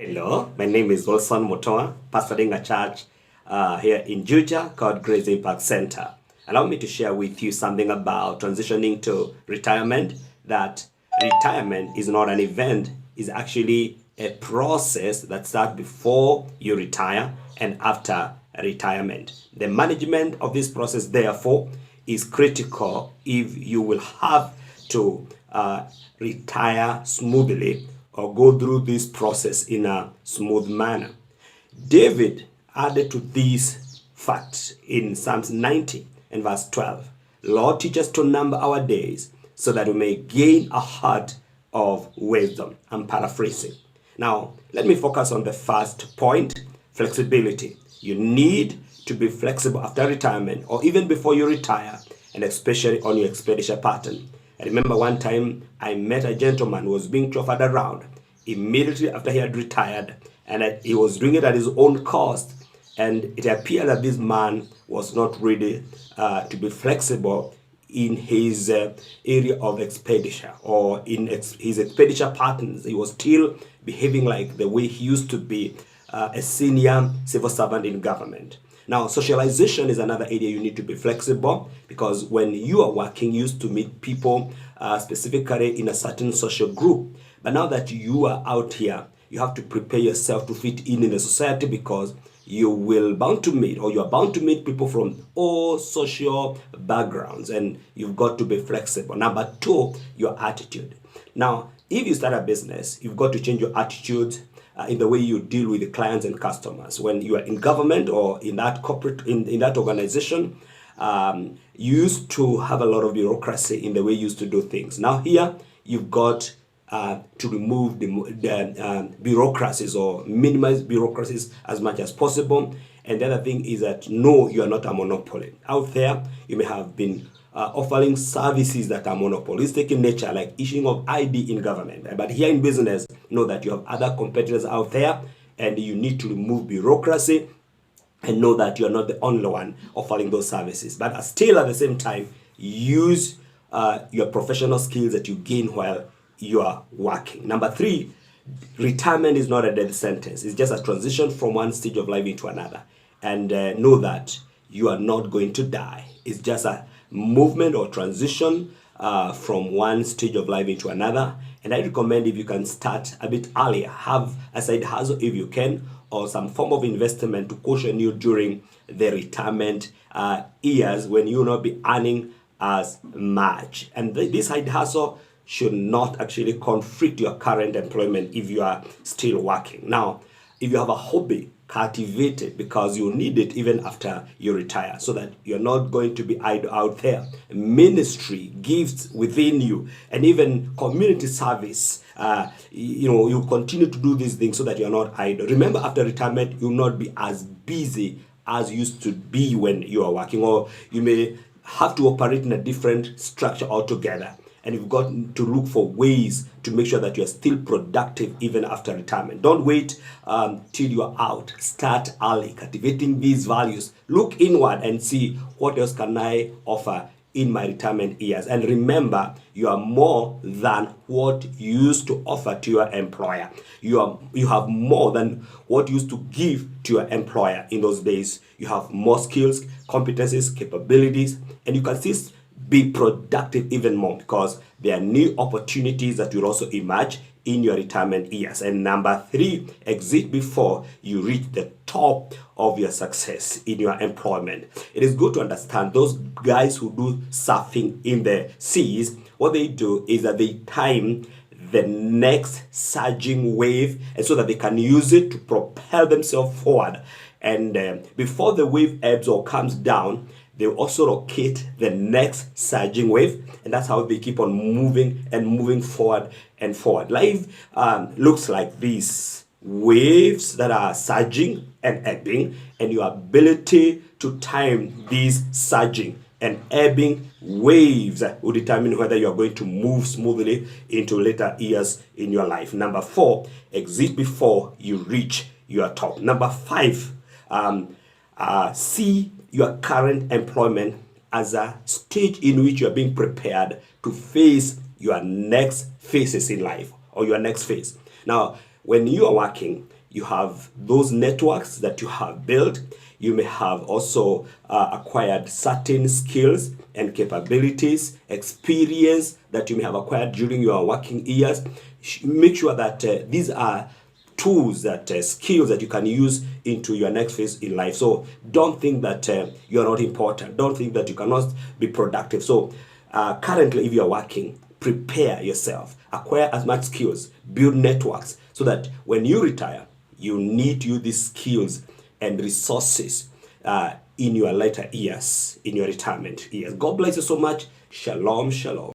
Hello, my name is Wilson Mutoa, pastoring a church here in Juja called Grace Impact Center. Allow me to share with you something about transitioning to retirement. That retirement is not an event, it's actually a process that starts before you retire and after retirement. The management of this process, therefore, is critical if you will have to retire smoothly or go through this process in a smooth manner. David added to these facts in Psalms 90 and verse 12. Lord, teach us to number our days so that we may gain a heart of wisdom. I'm paraphrasing. Now, let me focus on the first point, flexibility. You need to be flexible after retirement or even before you retire, and especially on your expenditure pattern. I remember one time I met a gentleman who was being chauffeured around immediately after he had retired, and he was doing it at his own cost. And it appeared that this man was not ready to be flexible in his area of expenditure or in his expenditure patterns. He was still behaving like the way he used to be a senior civil servant in government. Now, socialization is another area you need to be flexible, because when you are working, you used to meet people specifically in a certain social group. But now that you are out here, you have to prepare yourself to fit in the society, because you're bound to meet people from all social backgrounds, and you've got to be flexible. Number two, your attitude. Now, if you start a business, you've got to change your attitude in the way you deal with the clients and customers. When you are in government or in that corporate, in that organization, you used to have a lot of bureaucracy in the way you used to do things. Now here, you've got to remove the bureaucracies or minimize bureaucracies as much as possible. And the other thing is that no, you are not a monopoly. Out there, you may have been offering services that are monopolistic in nature, like issuing of ID in government. But here in business, know that you have other competitors out there, and you need to remove bureaucracy and know that you are not the only one offering those services. But still, at the same time, use your professional skills that you gain while you are working. Number three, retirement is not a death sentence. It's just a transition from one stage of life into another. And know that you are not going to die. It's just a movement or transition from one stage of life into another. And I recommend, if you can start a bit earlier, have a side hustle if you can, or some form of investment to cushion you during the retirement years when you will not be earning as much. And this side hustle should not actually conflict your current employment if you are still working. Now, if you have a hobby, cultivate it, because you need it even after you retire, so that you're not going to be idle out there. Ministry, gifts within you, and even community service, you continue to do these things so that you're not idle. Remember, after retirement, you'll not be as busy as you used to be when you are working, or you may have to operate in a different structure altogether. And you've got to look for ways to make sure that you're still productive even after retirement. Don't wait till you're out. Start early, cultivating these values. Look inward and see, what else can I offer in my retirement years? And remember, you are more than what you used to offer to your employer. You have more than what you used to give to your employer in those days. You have more skills, competencies, capabilities, and you can still be productive even more, because there are new opportunities that will also emerge in your retirement years. And number three, exit before you reach the top of your success in your employment. It is good to understand those guys who do surfing in the seas. What they do is that they time the next surging wave, and so that they can use it to propel themselves forward. And before the wave ebbs or comes down, they also locate the next surging wave, and that's how they keep on moving and moving forward and forward. Life looks like these waves that are surging and ebbing, and your ability to time these surging and ebbing waves will determine whether you are going to move smoothly into later years in your life. Number four, exit before you reach your top. Number five, see your current employment as a stage in which you are being prepared to face your next phases in life, or your next phase. Now, when you are working, you have those networks that you have built. You may have also acquired certain skills and capabilities, experience that you may have acquired during your working years. Make sure that these are tools, that skills that you can use into your next phase in life. So don't think that you're not important. Don't think that you cannot be productive. So currently, if you're working, prepare yourself, acquire as much skills, build networks, so that when you retire, you need to use these skills and resources in your later years, in your retirement years. God bless you so much. Shalom, shalom.